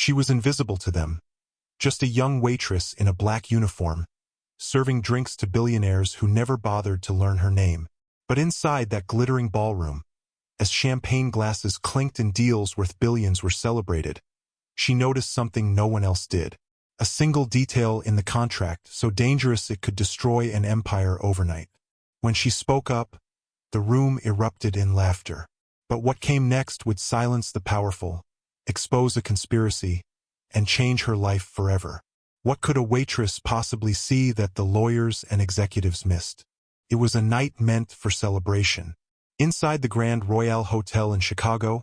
She was invisible to them, just a young waitress in a black uniform, serving drinks to billionaires who never bothered to learn her name. But inside that glittering ballroom, as champagne glasses clinked and deals worth billions were celebrated, she noticed something no one else did. A single detail in the contract so dangerous it could destroy an empire overnight. When she spoke up, the room erupted in laughter. But what came next would silence the powerful, expose a conspiracy, and change her life forever. What could a waitress possibly see that the lawyers and executives missed? It was a night meant for celebration. Inside the Grand Royale Hotel in Chicago,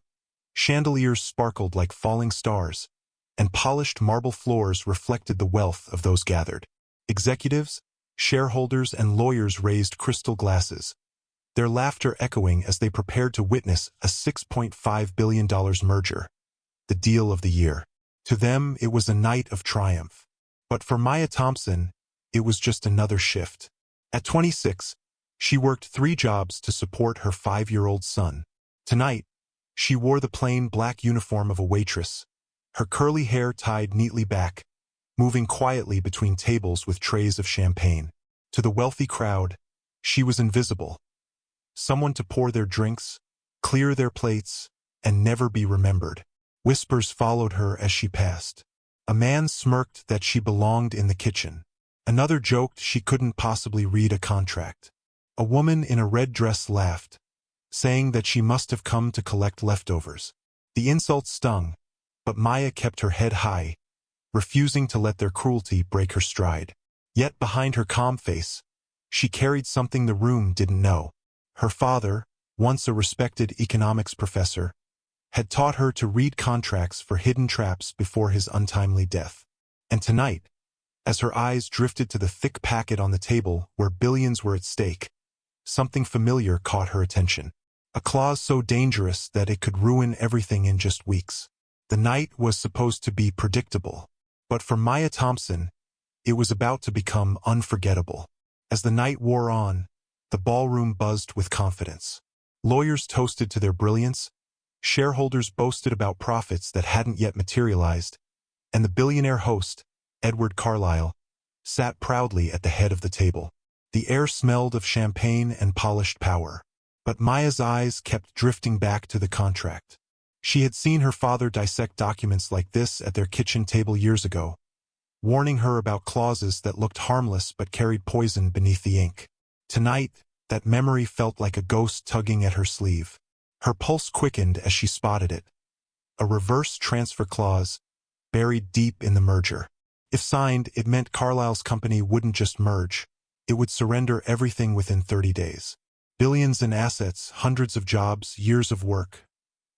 chandeliers sparkled like falling stars, and polished marble floors reflected the wealth of those gathered. Executives, shareholders, and lawyers raised crystal glasses, their laughter echoing as they prepared to witness a $6.5 billion merger, the deal of the year. To them, it was a night of triumph. But for Maya Thompson, it was just another shift. At 26, she worked 3 jobs to support her 5-year-old son. Tonight, she wore the plain black uniform of a waitress, her curly hair tied neatly back, moving quietly between tables with trays of champagne. To the wealthy crowd, she was invisible. Someone to pour their drinks, clear their plates, and never be remembered. Whispers followed her as she passed. A man smirked that she belonged in the kitchen. Another joked she couldn't possibly read a contract. A woman in a red dress laughed, saying that she must have come to collect leftovers. The insults stung, but Maya kept her head high, refusing to let their cruelty break her stride. Yet behind her calm face, she carried something the room didn't know. Her father, once a respected economics professor, had taught her to read contracts for hidden traps before his untimely death. And tonight, as her eyes drifted to the thick packet on the table where billions were at stake, something familiar caught her attention. A clause so dangerous that it could ruin everything in just weeks. The night was supposed to be predictable, but for Maya Thompson, it was about to become unforgettable. As the night wore on, the ballroom buzzed with confidence. Lawyers toasted to their brilliance, shareholders boasted about profits that hadn't yet materialized, and the billionaire host, Edward Carlyle, sat proudly at the head of the table. The air smelled of champagne and polished power. But Maya's eyes kept drifting back to the contract. She had seen her father dissect documents like this at their kitchen table years ago, warning her about clauses that looked harmless but carried poison beneath the ink. Tonight, that memory felt like a ghost tugging at her sleeve. Her pulse quickened as she spotted it. A reverse transfer clause, buried deep in the merger. If signed, it meant Carlyle's company wouldn't just merge, it would surrender everything within 30 days. Billions in assets, hundreds of jobs, years of work.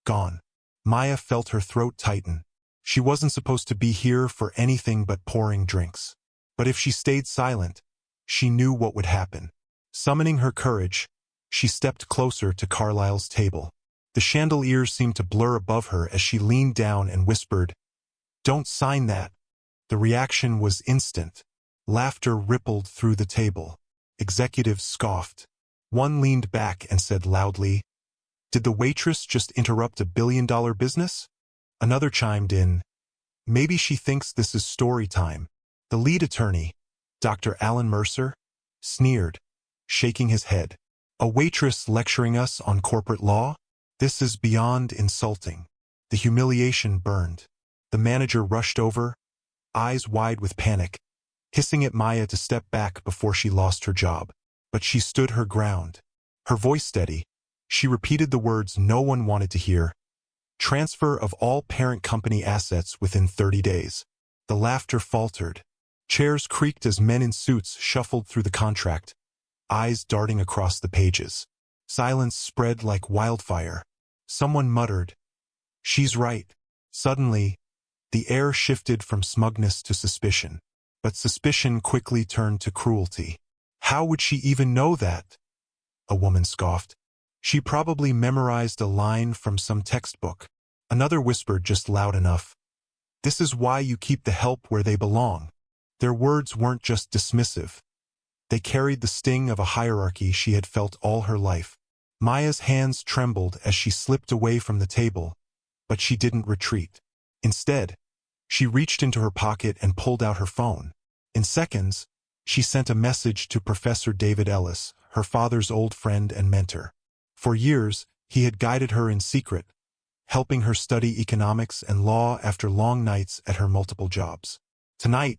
Gone. Maya felt her throat tighten. She wasn't supposed to be here for anything but pouring drinks. But if she stayed silent, she knew what would happen. Summoning her courage, she stepped closer to Carlyle's table. The chandeliers seemed to blur above her as she leaned down and whispered, "Don't sign that." The reaction was instant. Laughter rippled through the table. Executives scoffed. One leaned back and said loudly, "Did the waitress just interrupt a billion-dollar business?" Another chimed in, "Maybe she thinks this is story time." The lead attorney, Dr. Alan Mercer, sneered, shaking his head. "A waitress lecturing us on corporate law? This is beyond insulting." The humiliation burned. The manager rushed over, eyes wide with panic, hissing at Maya to step back before she lost her job. But she stood her ground. Her voice steady, she repeated the words no one wanted to hear. Transfer of all parent company assets within 30 days. The laughter faltered. Chairs creaked as men in suits shuffled through the contract, eyes darting across the pages. Silence spread like wildfire. Someone muttered, "She's right." Suddenly, the air shifted from smugness to suspicion. But suspicion quickly turned to cruelty. "How would she even know that?" a woman scoffed. "She probably memorized a line from some textbook." Another whispered just loud enough, "This is why you keep the help where they belong." Their words weren't just dismissive. They carried the sting of a hierarchy she had felt all her life. Maya's hands trembled as she slipped away from the table, but she didn't retreat. Instead, She reached into her pocket and pulled out her phone. In seconds, she sent a message to Professor David Ellis, her father's old friend and mentor. For years, he had guided her in secret, helping her study economics and law after long nights at her multiple jobs. Tonight,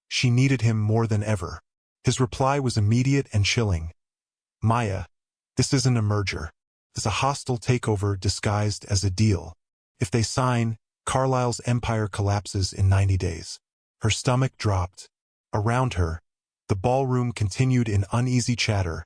she needed him more than ever. His reply was immediate and chilling. Maya, this isn't a merger. It's a hostile takeover disguised as a deal. If they sign, Carlyle's empire collapses in 90 days. Her stomach dropped. Around her, the ballroom continued in uneasy chatter,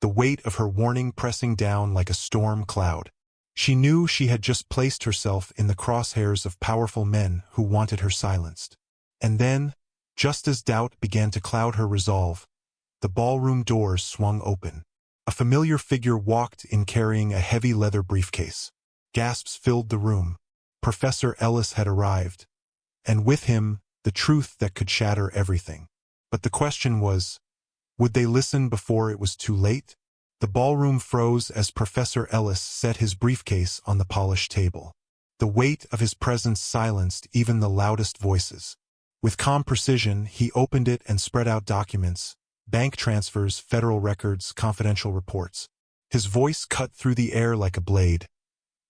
the weight of her warning pressing down like a storm cloud. She knew she had just placed herself in the crosshairs of powerful men who wanted her silenced. And then, just as doubt began to cloud her resolve, the ballroom doors swung open. A familiar figure walked in carrying a heavy leather briefcase. Gasps filled the room. Professor Ellis had arrived, and with him, the truth that could shatter everything. But the question was, would they listen before it was too late? The ballroom froze as Professor Ellis set his briefcase on the polished table. The weight of his presence silenced even the loudest voices. With calm precision, he opened it and spread out documents, bank transfers, federal records, confidential reports. His voice cut through the air like a blade.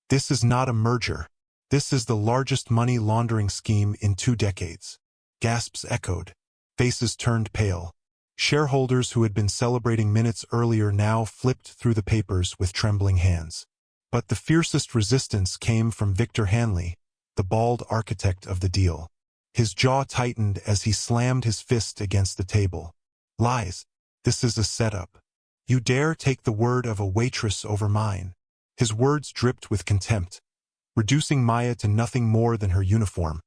This is not a merger. This is the largest money laundering scheme in 2 decades. Gasps echoed. Faces turned pale. Shareholders who had been celebrating minutes earlier now flipped through the papers with trembling hands. But the fiercest resistance came from Victor Hanley, the bald architect of the deal. His jaw tightened as he slammed his fist against the table. Lies. This is a setup. You dare take the word of a waitress over mine. His words dripped with contempt, reducing Maya to nothing more than her uniform,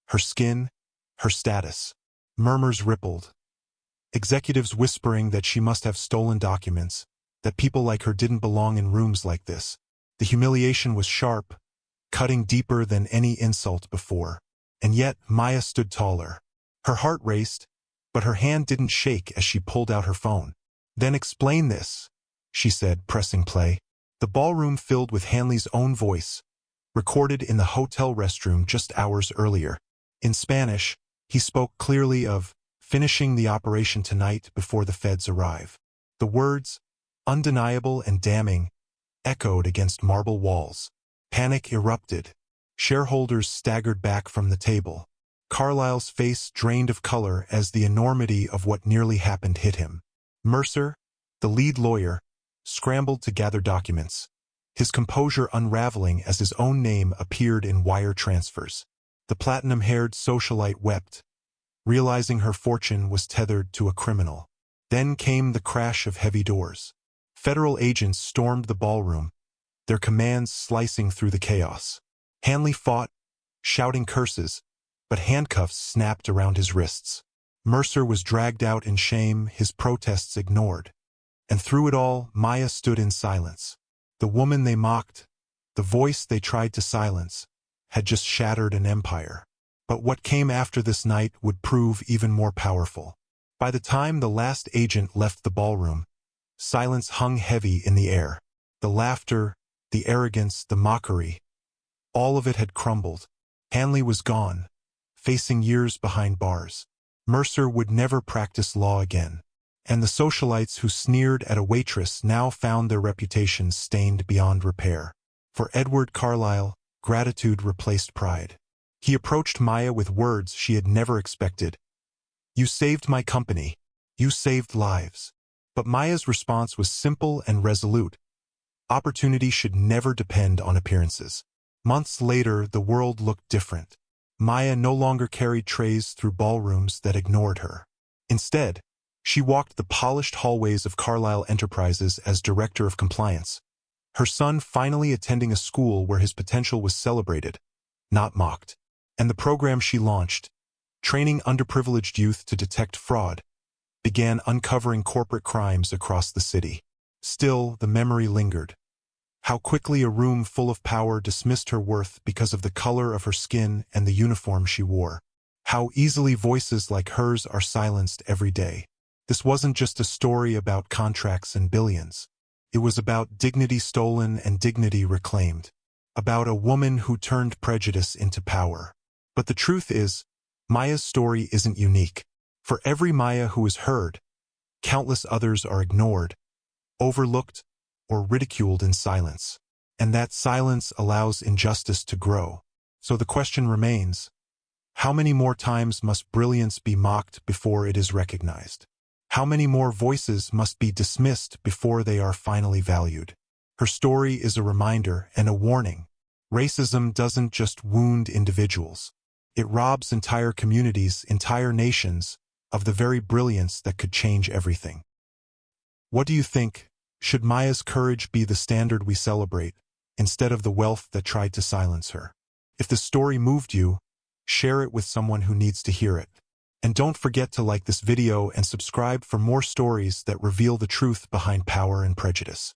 her skin, her status. Murmurs rippled. Executives whispering that she must have stolen documents, that people like her didn't belong in rooms like this. The humiliation was sharp, cutting deeper than any insult before. And yet, Maya stood taller. Her heart raced, but her hand didn't shake as she pulled out her phone. Then explain this, she said, pressing play. The ballroom filled with Hanley's own voice, recorded in the hotel restroom just hours earlier. In Spanish, he spoke clearly of finishing the operation tonight before the feds arrive. The words, undeniable and damning, echoed against marble walls. Panic erupted. Shareholders staggered back from the table. Carlyle's face drained of color as the enormity of what nearly happened hit him. Mercer, the lead lawyer, scrambled to gather documents, his composure unraveling as his own name appeared in wire transfers. The platinum-haired socialite wept, realizing her fortune was tethered to a criminal. Then came the crash of heavy doors. Federal agents stormed the ballroom, their commands slicing through the chaos. Hanley fought, shouting curses, but handcuffs snapped around his wrists. Mercer was dragged out in shame, his protests ignored. And through it all, Maya stood in silence. The woman they mocked, the voice they tried to silence, had just shattered an empire. But what came after this night would prove even more powerful. By the time the last agent left the ballroom, silence hung heavy in the air. The laughter, the arrogance, the mockery, all of it had crumbled. Hanley was gone, facing years behind bars. Mercer would never practice law again. And the socialites who sneered at a waitress now found their reputations stained beyond repair. For Edward Carlyle, gratitude replaced pride. He approached Maya with words she had never expected. You saved my company. You saved lives. But Maya's response was simple and resolute. Opportunity should never depend on appearances. Months later, the world looked different. Maya no longer carried trays through ballrooms that ignored her. Instead, she walked the polished hallways of Carlyle Enterprises as director of compliance, her son finally attending a school where his potential was celebrated, not mocked. And the program she launched, training underprivileged youth to detect fraud, began uncovering corporate crimes across the city. Still, the memory lingered. How quickly a room full of power dismissed her worth because of the color of her skin and the uniform she wore. How easily voices like hers are silenced every day. This wasn't just a story about contracts and billions. It was about dignity stolen and dignity reclaimed. About a woman who turned prejudice into power. But the truth is, Maya's story isn't unique. For every Maya who is heard, countless others are ignored, overlooked, or ridiculed in silence. And that silence allows injustice to grow. So the question remains, how many more times must brilliance be mocked before it is recognized? How many more voices must be dismissed before they are finally valued? Her story is a reminder and a warning. Racism doesn't just wound individuals. It robs entire communities, entire nations, of the very brilliance that could change everything. What do you think? Should Maya's courage be the standard we celebrate, instead of the wealth that tried to silence her? If the story moved you, share it with someone who needs to hear it. And don't forget to like this video and subscribe for more stories that reveal the truth behind power and prejudice.